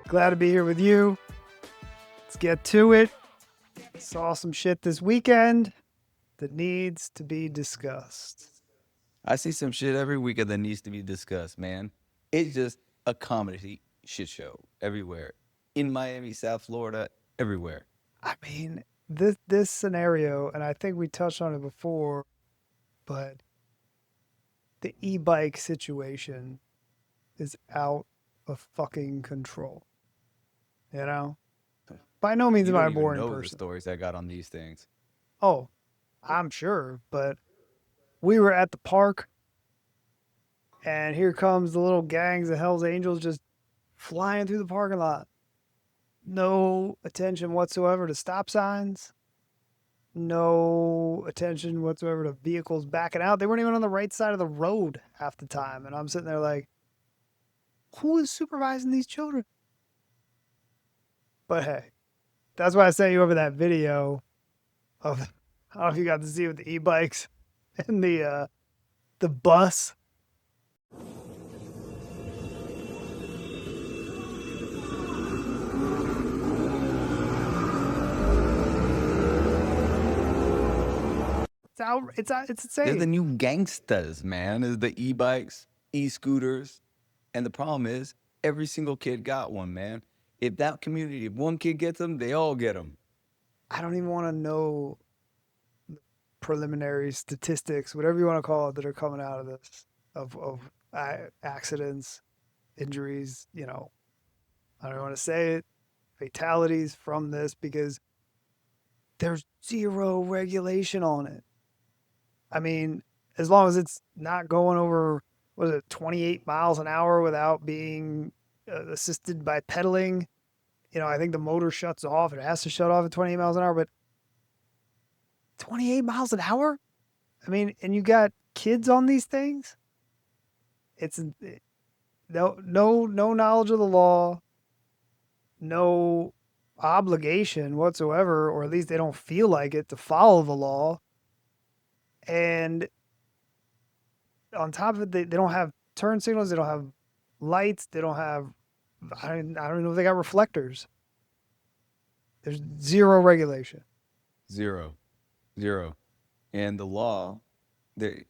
Glad to be here with you. Let's get to it. Saw some shit this weekend that needs to be discussed. I see some shit every weekend that needs to be discussed, man. It's just a comedy shit show everywhere. In Miami, South Florida, everywhere. I mean, this scenario, and I think we touched on it before, but the e-bike situation is out of fucking control. You know? By no means You am I don't a even boring know the person. stories I got on these things. Oh, I'm sure, but we were at the park, and here comes the little gangs of Hell's Angels just flying through the parking lot. No attention whatsoever to stop signs. No attention whatsoever to vehicles backing out. They weren't even on the right side of the road half the time. And I'm sitting there like, who is supervising these children? But hey, that's why I sent you over that video of, I don't know if you got to see it with the e-bikes and the bus. It's They're insane. the new gangstas, man. Is the e-bikes, e-scooters. And the problem is, every single kid got one, man. If that community, if one kid gets them, they all get them. I don't even want to know preliminary statistics, whatever you want to call it, that are coming out of this of accidents, injuries. You know, I don't want to say it, fatalities from this because there's zero regulation on it. I mean, as long as it's not going over, what is it, 28 miles an hour without being assisted by pedaling. You know, I think the motor shuts off. It has to shut off at 28 miles an hour, but 28 miles an hour? I mean, and you got kids on these things? It's no knowledge of the law, no obligation whatsoever, or at least they don't feel like it to follow the law. And on top of it, they don't have turn signals, they don't have lights, they don't have, I don't even know if they got reflectors. There's zero regulation. Zero. Zero. And the law, there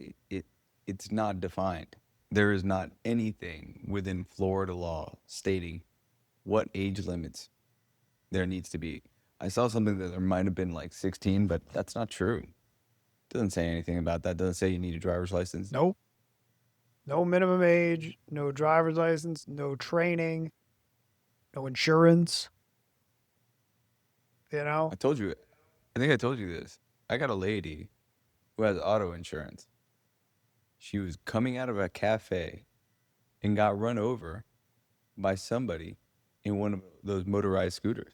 it's not defined. There is not anything within Florida law stating what age limits there needs to be. I saw something that there might have been like 16, but that's not true. Doesn't say anything about that. Doesn't say you need a driver's license. Nope. No minimum age, no driver's license, no training, no insurance. You know? I told you, I think I told you this. I got a lady who has auto insurance. She was coming out of a cafe and got run over by somebody in one of those motorized scooters.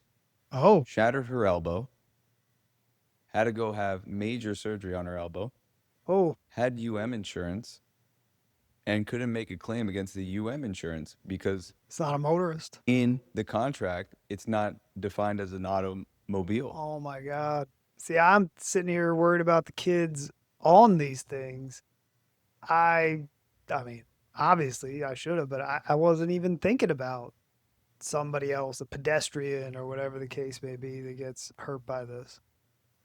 Oh, Shattered her elbow, had to go have major surgery on her elbow, oh, had insurance, and couldn't make a claim against the insurance because it's not a motorist. in the contract, it's not defined as an automobile. Oh my God. See, I'm sitting here worried about the kids on these things. I mean, obviously I should have, but I wasn't even thinking about somebody else, a pedestrian or whatever the case may be that gets hurt by this.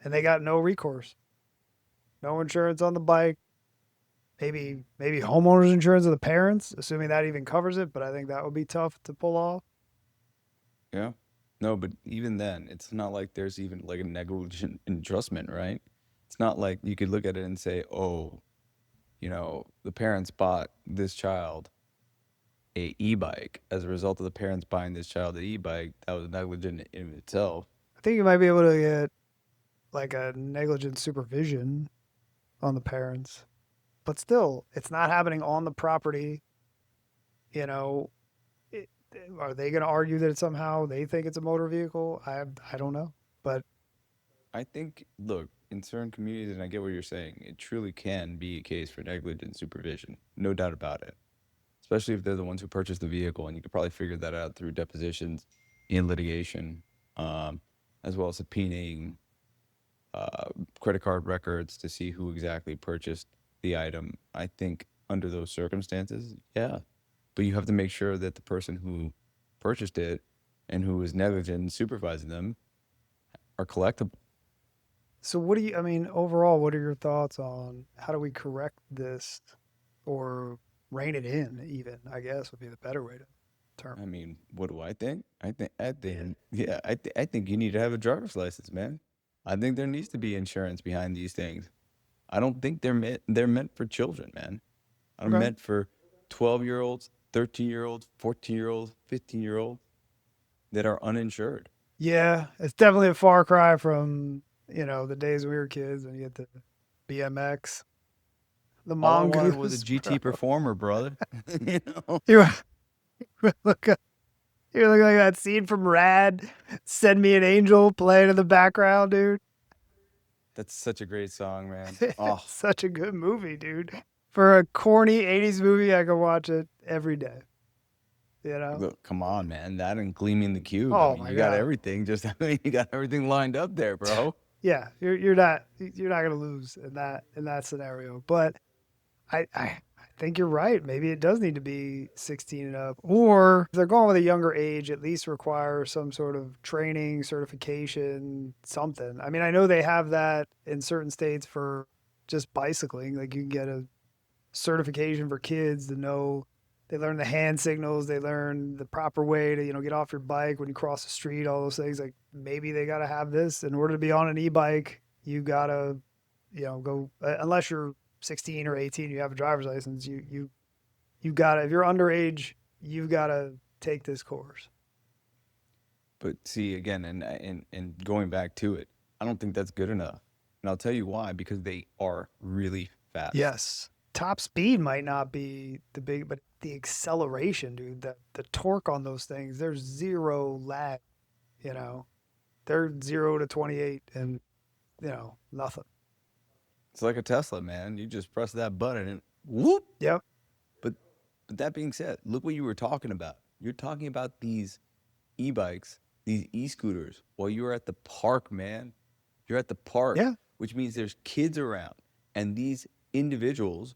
And they got no recourse. No insurance on the bike. Maybe homeowners insurance of the parents, assuming that even covers it, but I think that would be tough to pull off. Yeah. No, but even then, it's not like there's even like a negligent entrustment, right? It's not like you could look at it and say, oh, the parents bought this child a e-bike. As a result of the parents buying this child an e-bike, that was negligent in itself. I think you might be able to get like a negligent supervision on the parents. But still, it's not happening on the property. You know, it, are they going to argue that somehow they think it's a motor vehicle? I don't know. But I think, look, in certain communities, and I get what you're saying, it truly can be a case for negligent supervision. No doubt about it. Especially if they're the ones who purchased the vehicle, and you could probably figure that out through depositions in litigation, as well as subpoenaing credit card records to see who exactly purchased the item, I think under those circumstances, yeah. But you have to make sure that the person who purchased it and who was negligent in supervising them are collectible. So what do you, I mean, overall, what are your thoughts on how do we correct this or rein it in even, I guess would be the better way to term I mean, what do I think? it. Yeah. Yeah, I think you need to have a driver's license, man. I think there needs to be insurance behind these things. I don't think they're meant for children, man. I'm Okay. meant for 12-year-olds, 13-year-olds, 14-year-olds, 15-year-olds that are uninsured. Yeah, it's definitely a far cry from, the days we were kids when you had the BMX, the All I wanted was a mongoose, bro. GT Performer, brother. You know? You look you look like that scene from Rad. Send me an angel playing in the background, dude. That's such a great song, man. Oh, Such a good movie, dude. For a corny 80s movie, I could watch it every day. You know? look, come on, man. That and Gleaming the Cube. I Oh mean, my you got god. everything. Just, I mean, you got everything lined up there, bro. Yeah, you're not gonna lose in that scenario. But I think you're right. Maybe it does need to be 16 and up, or if they're going with a younger age, at least require some sort of training, certification, something. I mean, I know they have that in certain states for just bicycling. Like you can get a certification for kids to know. They learn the hand signals. They learn the proper way to get off your bike when you cross the street. All those things. Like maybe they got to have this in order to be on an e-bike. You gotta go unless you're 16 or 18, you have a driver's license. You gotta if you're underage, you've gotta take this course. But see, again, and going back to it, I don't think that's good enough. And I'll tell you why, because they are really fast. Yes, top speed might not be the big, but the acceleration, dude, the torque on those things, there's zero lag. You know, they're 0 to 28 and nothing. It's like a Tesla, man. You just press that button and whoop. Yep. But but that being said, look what you were talking about. You're talking about these e-bikes, these e-scooters, while you're at the park, man. You're at the park, Yeah. which means there's kids around. And these individuals,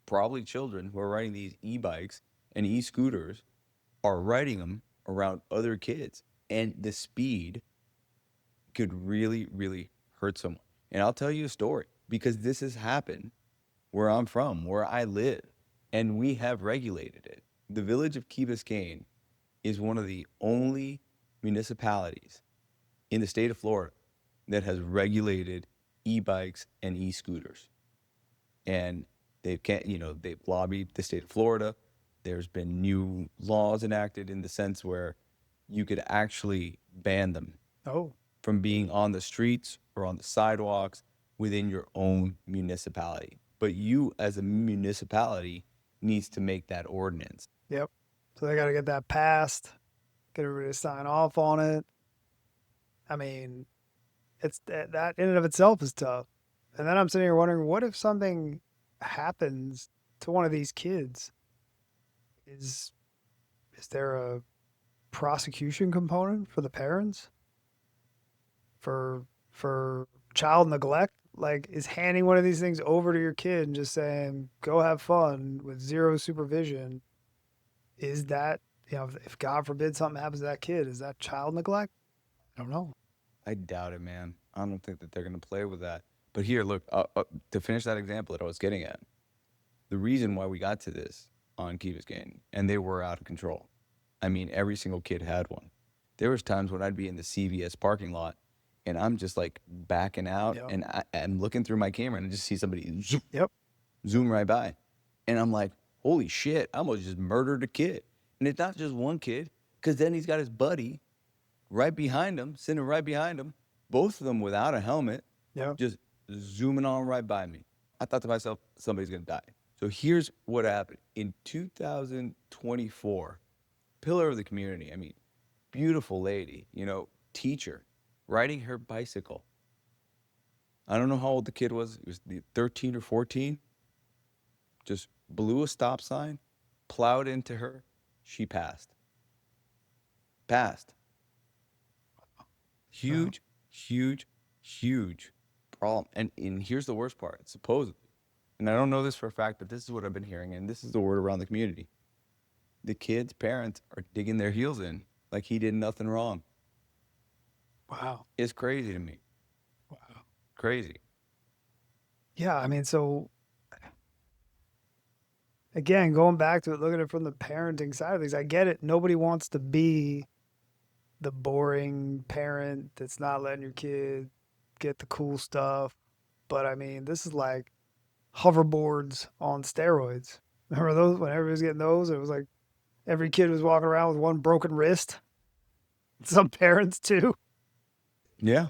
probably children who are riding these e-bikes and e-scooters, are riding them around other kids. And the speed could really, really hurt someone. And I'll tell you a story because this has happened where I'm from, where I live, and we have regulated it. The village of Key Biscayne is one of the only municipalities in the state of Florida that has regulated e-bikes and e-scooters. And they've lobbied the state of Florida. There's been new laws enacted in the sense where you could actually ban them Oh. from being on the streets or on the sidewalks within your own municipality. But you as a municipality needs to make that ordinance. Yep. So they got to get that passed. Get everybody to sign off on it. I mean, it's that in and of itself is tough. And then I'm sitting here wondering, what if something happens to one of these kids? Is is there a prosecution component for the parents for child neglect? Like, is handing one of these things over to your kid and just saying, "Go have fun" with zero supervision? Is that if God forbid something happens to that kid, is that child neglect? I don't know. I doubt it, man. I don't think that they're going to play with that. But here, look, to finish that example that I was getting at, the reason why we got to this on Key Biscayne, and they were out of control. I mean, every single kid had one. There was times when I'd be in the CVS parking lot, and I'm just like backing out, Yep. and I'm looking through my camera, and I just see somebody Yep. zoom right by, and I'm like, holy shit, I almost just murdered a kid. And it's not just one kid, because then he's got his buddy right behind him, sitting right behind him, both of them without a helmet, Yep. just zooming on right by me. I thought to myself, somebody's gonna die. So here's what happened in 2024. Pillar of the community. I mean, beautiful lady, teacher, riding her bicycle. I don't know how old the kid was. It was 13 or 14. Just blew a stop sign, plowed into her. She passed. Passed. Wow. Huge, huge, huge problem. And here's the worst part, supposedly. and I don't know this for a fact, but this is what I've been hearing, and this is the word around the community. The kid's parents are digging their heels in like he did nothing wrong. Wow. It's crazy to me. Wow. Crazy. Yeah, I mean, so again, going back to it, looking at it from the parenting side of things, I get it. Nobody wants to be the boring parent that's not letting your kid get the cool stuff. But I mean, this is like hoverboards on steroids. Remember those? When everybody was getting those, it was like every kid was walking around with one broken wrist. Some parents too. Yeah.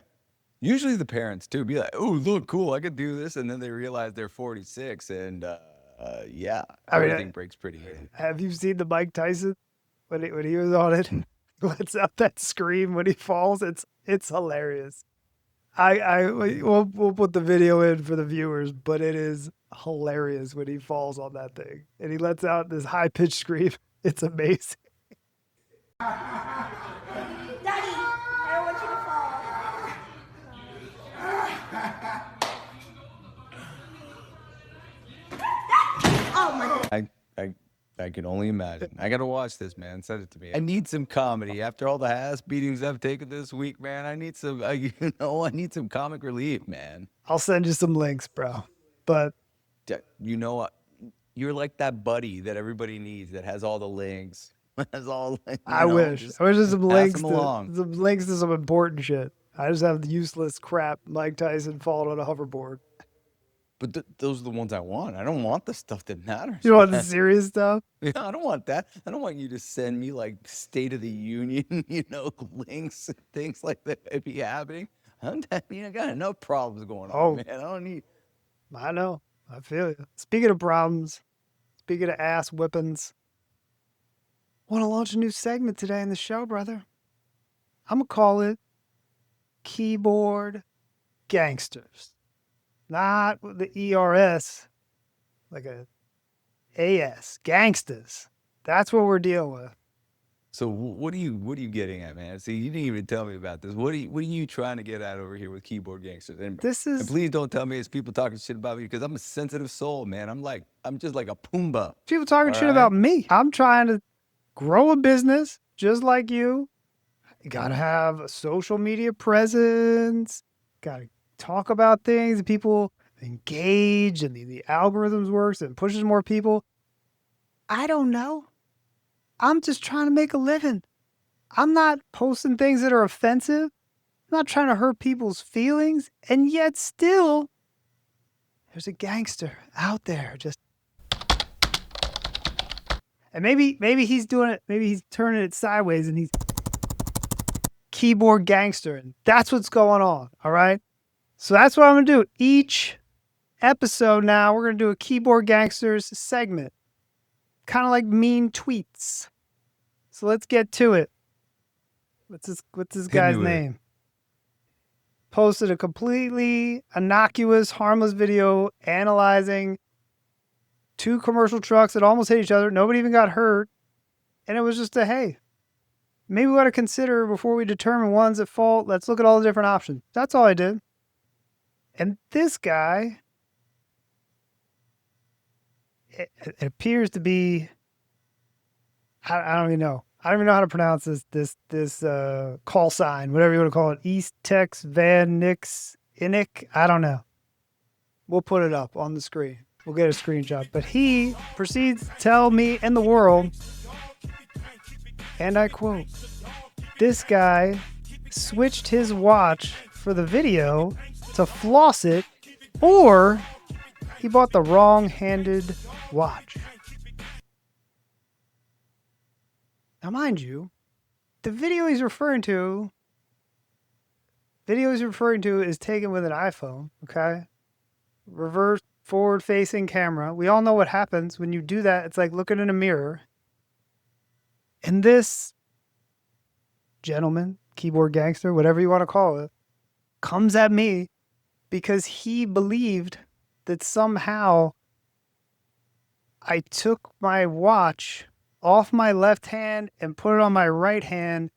Usually the parents too be like, "Oh, look, cool, I could do this," and then they realize they're 46, and yeah, I mean, everything breaks pretty easy. have you seen the Mike Tyson when he was on it? He lets out that scream when he falls. It's hilarious. We'll put the video in for the viewers, but it is hilarious when he falls on that thing and he lets out this high pitched scream. It's amazing. Daddy, I don't want you to fall. Oh my God. I can only imagine. I gotta watch this, man. Send it to me. I need some comedy after all the ass beatings I've taken this week, man. I need some, I need some comic relief, man. I'll send you some links, bro. But You know what? You're like that buddy that everybody needs that has all the links. Has all, I wish there's some pass links them to along. some important shit. I just have the useless crap. Mike Tyson falling on a hoverboard. But those are the ones I want. I don't want the stuff that matters. You want the serious stuff? Yeah, I don't want that. I don't want you to send me like State of the Union, links and things like that if be happening. I got enough problems going on, man. I don't need. I know. I feel you. Speaking of problems, speaking of ass whippings, want to launch a new segment today in the show, brother. I'm going to call it Keyboard Gangsters. Not the ERS, like a AS, Gangstas. That's what we're dealing with. So what are you getting at, man? See, you didn't even tell me about this. What are you trying to get at over here with Keyboard Gangsters? And please don't tell me it's people talking shit about me because I'm a sensitive soul, man. I'm just like a Pumbaa. People talking shit about me. I'm trying to grow a business just like you. You gotta have a social media presence. Gotta talk about things. People engage and the algorithms works and pushes more people. I don't know. I'm just trying to make a living. I'm not posting things that are offensive. I'm not trying to hurt people's feelings. And yet still, there's a gangster out there just. And maybe he's doing it. Maybe he's turning it sideways and he's keyboard gangster. And that's what's going on. All right. So that's what I'm going to do. Each episode now, we're going to do a Keyboard Gangsters segment. Kind of like mean tweets. So let's get to it. What's this guy's name? Posted a completely innocuous, harmless video analyzing two commercial trucks that almost hit each other. Nobody even got hurt. And it was just hey, maybe we ought to consider before we determine one's at fault. Let's look at all the different options. That's all I did. And this guy, it appears to be, I don't even know. I don't even know how to pronounce this call sign, whatever you want to call it. East Tex Van Nix Innick. I don't know. We'll put it up on the screen. We'll get a screenshot. But he proceeds to tell me and the world, and I quote, this guy switched his watch for the video to floss it, or he bought the wrong-handed watch. Now, mind you, the video he's referring to is taken with an iPhone, okay? Reverse forward-facing camera. We all know what happens when you do that. It's like looking in a mirror. And this gentleman, keyboard gangster, whatever you want to call it, comes at me because he believed that somehow I took my watch off my left hand and put it on my right hand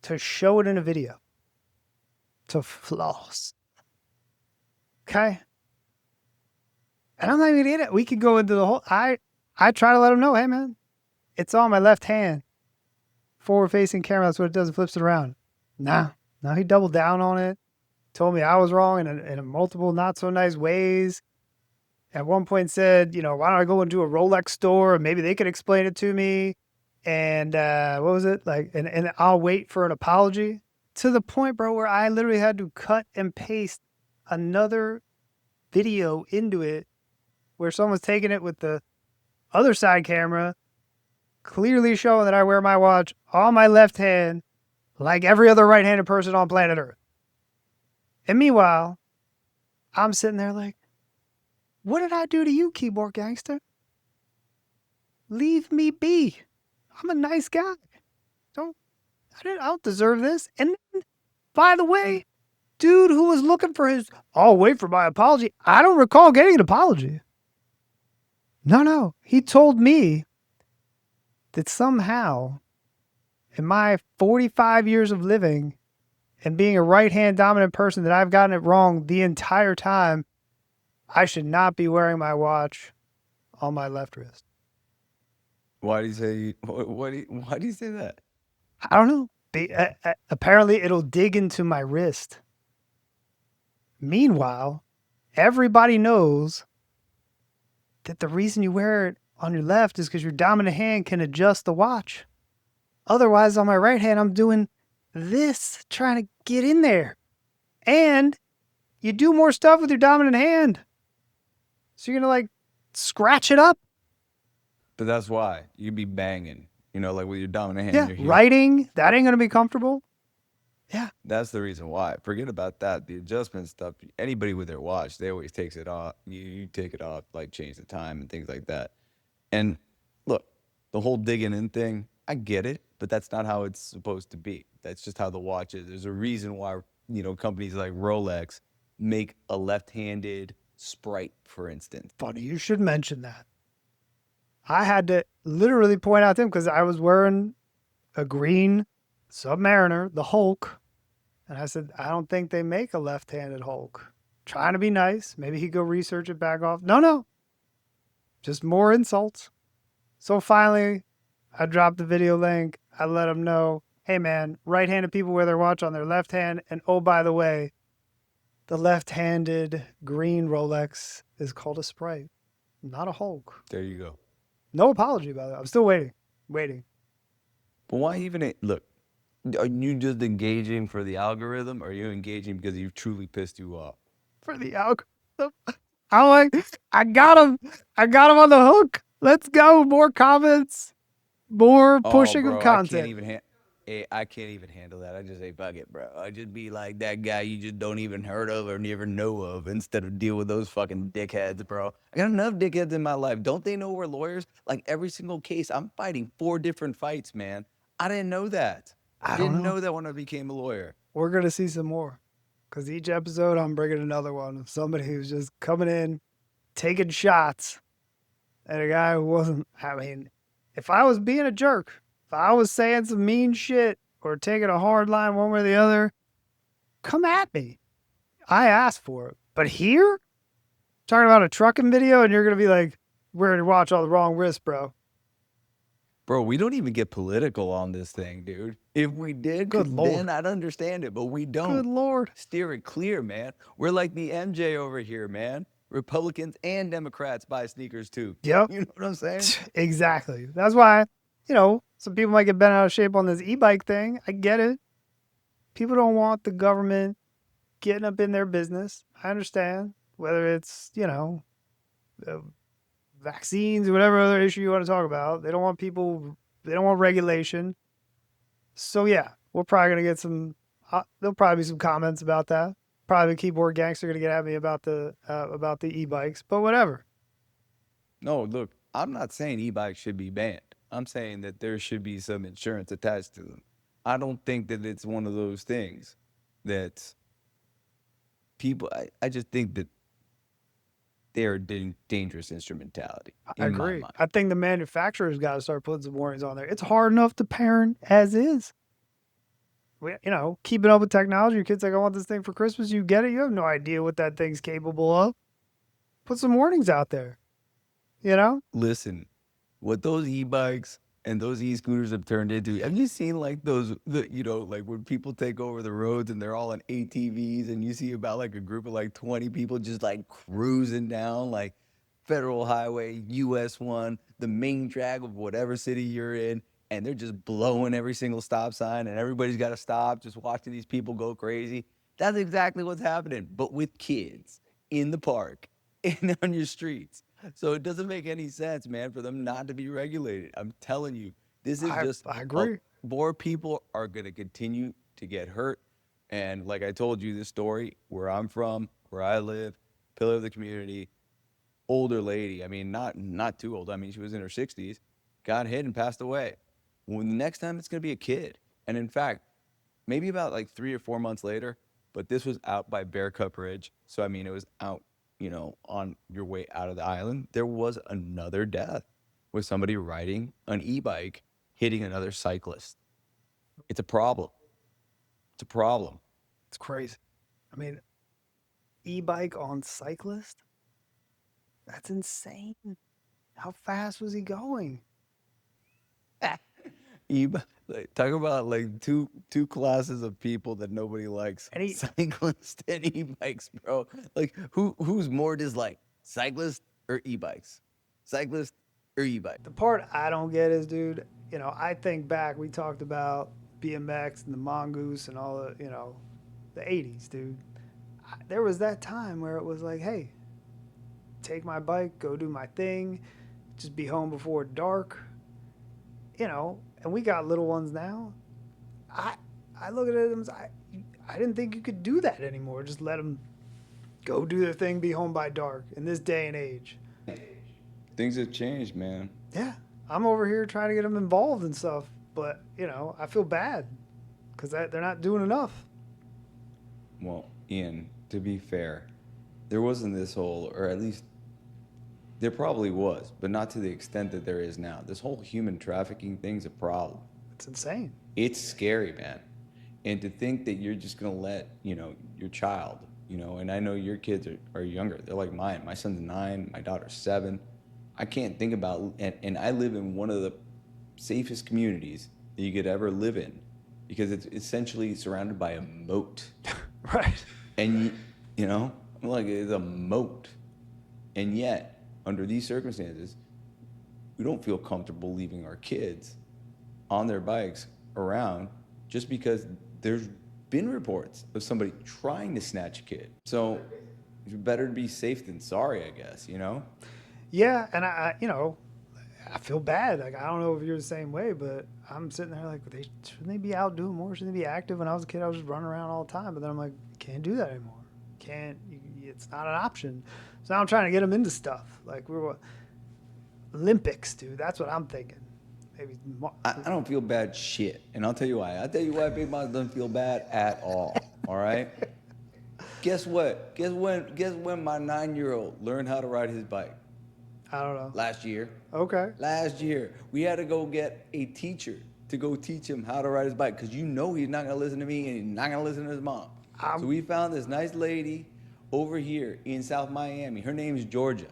to show it in a video. To floss. Okay? And I'm not even in it. We could go into the whole. I try to let him know, hey man, it's on my left hand, forward facing camera. That's what it does. It flips it around. Nah, no, he doubled down on it. Told me I was wrong in a multiple not so nice ways. At one point said, why don't I go into a Rolex store and maybe they could explain it to me. And what was it like? And I'll wait for an apology, to the point, bro, where I literally had to cut and paste another video into it where someone's taking it with the other side camera, clearly showing that I wear my watch on my left hand like every other right-handed person on planet Earth. And meanwhile, I'm sitting there like, what did I do to you, Keyboard Gangster? Leave me be. I'm a nice guy. I don't deserve this. And then, by the way, dude who was looking for his, I'll wait for my apology. I don't recall getting an apology. No. He told me that somehow in my 45 years of living and being a right-hand dominant person that I've gotten it wrong the entire time, I should not be wearing my watch on my left wrist. Why do you say? Why do you say that? I don't know. Apparently, it'll dig into my wrist. Meanwhile, everybody knows that the reason you wear it on your left is because your dominant hand can adjust the watch. Otherwise, on my right hand, I'm doing this, trying to get in there. And you do more stuff with your dominant hand. So you're going to scratch it up. But that's why you'd be banging, like with your dominant hand. Yeah, in your heel. writing, that ain't going to be comfortable. Yeah. That's the reason why. Forget about that. The adjustment stuff, anybody with their watch, they always takes it off. You take it off, change the time and things like that. And look, the whole digging in thing, I get it, but that's not how it's supposed to be. That's just how the watch is. There's a reason why, companies like Rolex make a left-handed Sprite, for instance. Funny, you should mention that. I had to literally point out to him because I was wearing a green Submariner, the Hulk. And I said, I don't think they make a left-handed Hulk. Trying to be nice. Maybe he'd go research it back off. No. Just more insults. So finally, I dropped the video link. I let him know, hey man, right-handed people wear their watch on their left hand. And oh, by the way, the left-handed green Rolex is called a Sprite, not a Hulk. There you go. No apology about it. I'm still waiting. But why even, look, are you just engaging for the algorithm, or are you engaging because you've truly pissed you off? For the algorithm. I'm like, I got him on the hook. Let's go. More comments, more pushing of content. I can't even handle that. I just say, fuck it, bro. I just be like that guy you just don't even heard of or never know of, instead of deal with those fucking dickheads, bro. I got enough dickheads in my life. Don't they know we're lawyers? Like every single case, I'm fighting 4 different fights, man. I didn't know that. I didn't know that when I became a lawyer. We're going to see some more. Because each episode, I'm bringing another one of somebody who's just coming in, taking shots at a guy who wasn't. I mean, if I was being a jerk, if I was saying some mean shit or taking a hard line one way or the other, come at me. I asked for it. But here, talking about a trucking video, and you're going to be like, wearing your watch on the wrong wrist, bro. Bro, we don't even get political on this thing, dude. If we did, then I'd understand it, but we don't. Good Lord. Steer it clear, man. We're like the MJ over here, man. Republicans and Democrats buy sneakers too. Yep. You know what I'm saying? Exactly. That's why, some people might get bent out of shape on this e-bike thing. I get it. People don't want the government getting up in their business. I understand. Whether it's, vaccines or whatever other issue you want to talk about. They don't want regulation. So yeah, we're probably going to get there'll probably be some comments about that. Probably the Keyboard Gangster going to get at me about the e-bikes, but whatever. No, look, I'm not saying e-bikes should be banned. I'm saying that there should be some insurance attached to them. I don't think that it's one of those things that people, I just think that they're a dangerous instrumentality. I agree. I think the manufacturers got to start putting some warnings on there. It's hard enough to parent as is. Keeping up with technology. Your kid's like, I want this thing for Christmas. You get it. You have no idea what that thing's capable of. Put some warnings out there. You know? Listen, what those e-bikes and those e-scooters have turned into. Have you seen like like when people take over the roads and they're all on ATVs and you see about like a group of like 20 people just like cruising down like Federal Highway, US 1, the main drag of whatever city you're in, and they're just blowing every single stop sign and everybody's got to stop just watching these people go crazy. That's exactly what's happening, but with kids in the park and on your streets. So it doesn't make any sense, man, for them not to be regulated. I'm telling you, this is just I agree. more people are going to continue to get hurt. And like I told you, this story where I'm from, where I live, pillar of the community, older lady. I mean, not too old. I mean, she was in her 60s, got hit and passed away. Well, the next time it's going to be a kid. And in fact, maybe about like 3 or 4 months later, but this was out by Bear Cup Ridge. So, I mean, it was out, on your way out of the island. There was another death with somebody riding an e-bike hitting another cyclist. It's a problem. It's a problem. It's crazy. I mean, e-bike on cyclist? That's insane. How fast was he going? Talk about like two classes of people that nobody likes. And he, Cyclists and e-bikes, bro. Like who's more disliked? Cyclists or e-bikes? Cyclists or e-bike? the part I don't get is, dude, I think back, we talked about BMX and the mongoose and all the 80s, dude. There was that time where it was like, hey, take my bike, go do my thing, just be home before dark, and we got little ones now. I I look at it and I didn't think you could do that anymore. Just let them go do their thing, be home by dark in this day and age. Things have changed, man. Yeah, I'm over here trying to get them involved and stuff, but I feel bad because they're not doing enough. Well, Ian, to be fair, there wasn't this whole, or at least there probably was, but not to the extent that there is now. This whole human trafficking thing's a problem. It's insane. It's scary, man. And to think that you're just gonna let, your child, and I know your kids are younger. They're like mine. My son's 9, my daughter's 7. I can't think about, and I live in one of the safest communities that you could ever live in because it's essentially surrounded by a moat. Right. And, I'm like, it's a moat. And yet, under these circumstances, we don't feel comfortable leaving our kids on their bikes around just because there's been reports of somebody trying to snatch a kid. So it's better to be safe than sorry, I guess, Yeah, and I feel bad. Like, I don't know if you're the same way, but I'm sitting there like, shouldn't they be out doing more? Shouldn't they be active? When I was a kid, I was just running around all the time. But then I'm like, can't do that anymore. It's not an option. So now I'm trying to get them into stuff. Like, Olympics, dude. That's what I'm thinking. Maybe. I don't feel bad shit. And I'll tell you why. Big Mom doesn't feel bad at all. All right? Guess what? Guess when my 9-year-old learned how to ride his bike? I don't know. Last year. Okay. Last year. We had to go get a teacher to go teach him how to ride his bike because he's not going to listen to me and he's not going to listen to his mom. So we found this nice lady over here in South Miami. Her name's Georgia.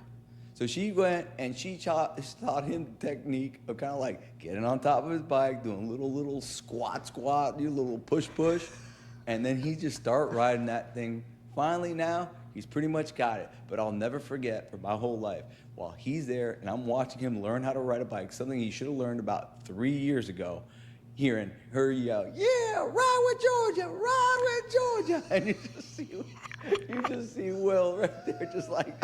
So she went and she taught him the technique of kind of like getting on top of his bike, doing little squat, do a little push, and then he just start riding that thing. Finally now, he's pretty much got it. But I'll never forget for my whole life, while he's there and I'm watching him learn how to ride a bike, something he should have learned about 3 years ago, hearing her yell, "Yeah, ride with Georgia," and you just see Will right there, just like.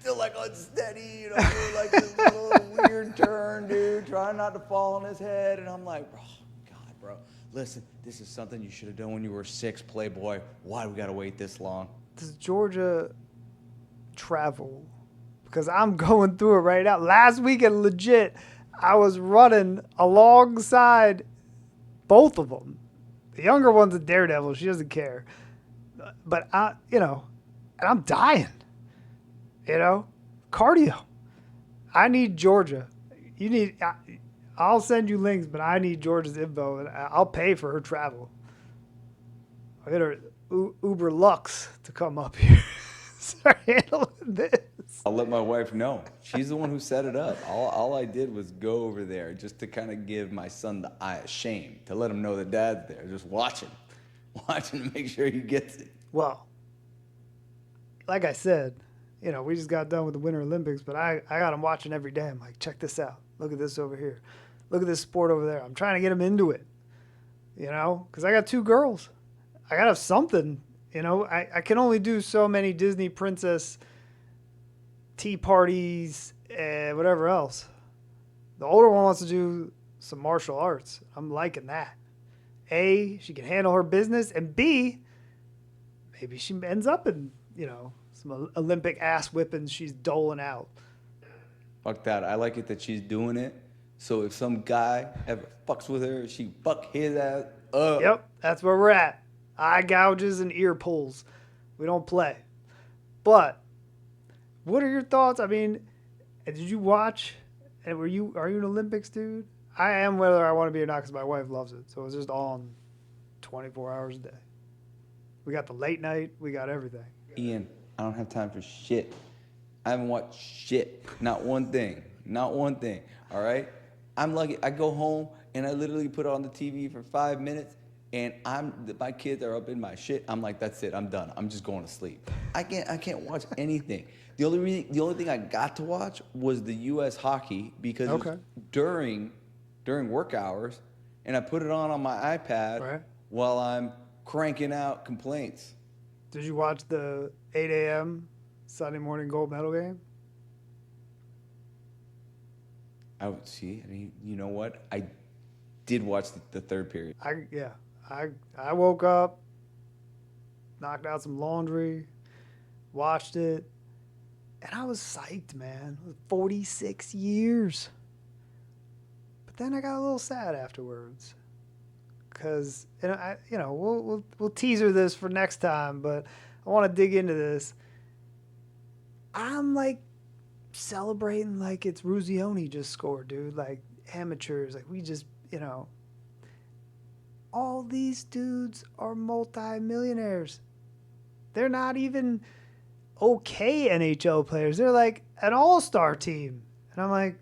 Still like unsteady, doing like this little weird turn, dude, trying not to fall on his head. And I'm like, oh, God, bro, listen, this is something you should have done when you were 6, Playboy. Why do we got to wait this long? Does Georgia travel? Because I'm going through it right now. Last weekend, legit, I was running alongside both of them. The younger one's a daredevil. She doesn't care. But and I'm dying. Cardio. I need Georgia. I'll send you links, but I need Georgia's info, and I'll pay for her travel. I'll get her Uber Lux to come up here. start handling this. I'll let my wife know. She's the one who set it up. All I did was go over there just to kind of give my son the eye of shame, to let him know that dad's there, just watching to make sure he gets it. Well, like I said, we just got done with the Winter Olympics, but I got him watching every day. I'm like, check this out. Look at this over here. Look at this sport over there. I'm trying to get him into it, because I got 2 girls. I got to have something, I can only do so many Disney princess tea parties and whatever else. The older one wants to do some martial arts. I'm liking that. A, she can handle her business, and B, maybe she ends up in, some Olympic ass whippings she's doling out. Fuck that. I like it that she's doing it. So if some guy ever fucks with her, she fuck his ass up. Yep, that's where we're at. Eye gouges and ear pulls. We don't play. But what are your thoughts? I mean, did you watch? And are you an Olympics dude? I am, whether I want to be or not, because my wife loves it. So it's just on 24 hours a day. We got the late night. We got everything. Ian, I don't have time for shit. I haven't watched shit. Not one thing. Not one thing. All right? I'm lucky. I go home and I literally put it on the TV for 5 minutes, and my kids are up in my shit. I'm like, that's it. I'm done. I'm just going to sleep. I can't watch anything. The only thing I got to watch was the U.S. hockey because it was during work hours, and I put it on my iPad while I'm cranking out complaints. Did you watch the 8 a.m. Sunday morning gold medal game? I mean, you know what? I did watch the third period. I woke up, knocked out some laundry, watched it, and I was psyched, man. It was 46 years. But then I got a little sad afterwards. Because, we'll teaser this for next time, but I want to dig into this. I'm like celebrating like it's Ruzioni just scored, dude. Like amateurs, like we just, all these dudes are multi-millionaires. They're not even okay NHL players. They're like an all-star team. And I'm like,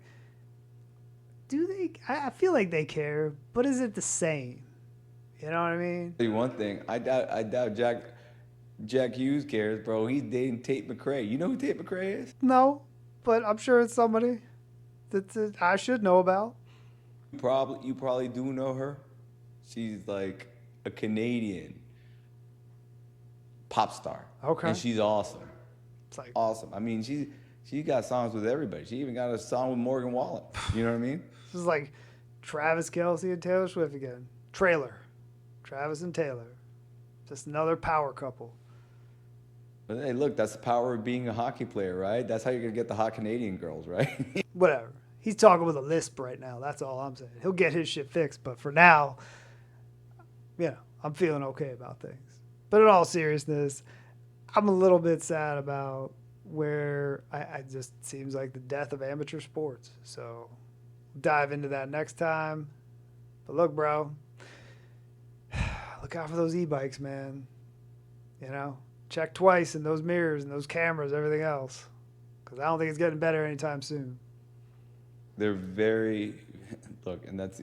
do they? I feel like they care, but is it the same? You know what I mean? Tell you one thing, I doubt Jack Hughes cares, bro. He's dating Tate McRae. You know who Tate McRae is? No, but I'm sure it's somebody that I should know about. You probably do know her. She's like a Canadian pop star. Okay. And she's awesome. It's like awesome. I mean, she got songs with everybody. She even got a song with Morgan Wallen. You know what I mean? This is like Travis Kelce and Taylor Swift again. Travis and Taylor. Just another power couple. But hey, look, that's the power of being a hockey player, right? That's how you're going to get the hot Canadian girls, right? Whatever. He's talking with a lisp right now. That's all I'm saying. He'll get his shit fixed. But for now, I'm feeling okay about things. But in all seriousness, I'm a little bit sad about where I just seems like the death of amateur sports. So dive into that next time. But look, bro, look out for those e-bikes, man. Check twice in those mirrors and those cameras, everything else. Because I don't think it's getting better anytime soon. They're very, look, and that's,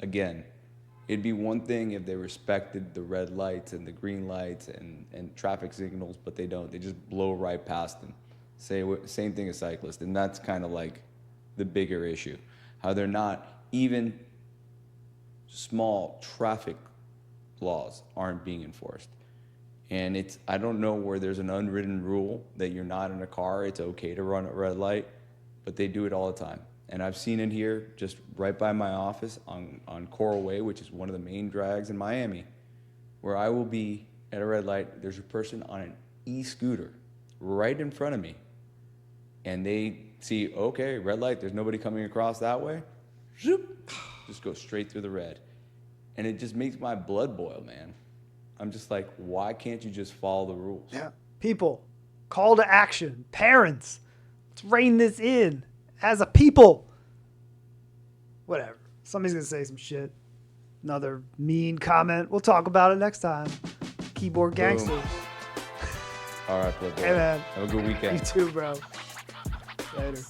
again, it'd be one thing if they respected the red lights and the green lights and traffic signals, but they don't. They just blow right past them. Same thing as cyclists, and that's kind of like the bigger issue. How they're not, even small traffic laws aren't being enforced. And I don't know where there's an unwritten rule that you're not in a car, it's okay to run at red light, but they do it all the time. And I've seen it here just right by my office on Coral Way, which is one of the main drags in Miami, where I will be at a red light. There's a person on an e-scooter right in front of me. And they see, okay, red light, there's nobody coming across that way. Zoop, just go straight through the red. And it just makes my blood boil, man. I'm just like, why can't you just follow the rules? Yeah. People, call to action. Parents, let's rein this in. As a people. Whatever. Somebody's going to say some shit. Another mean comment. We'll talk about it next time. Keyboard Gangstas. All right, Flip. Hey, man. Have a good You weekend. too, bro. Later.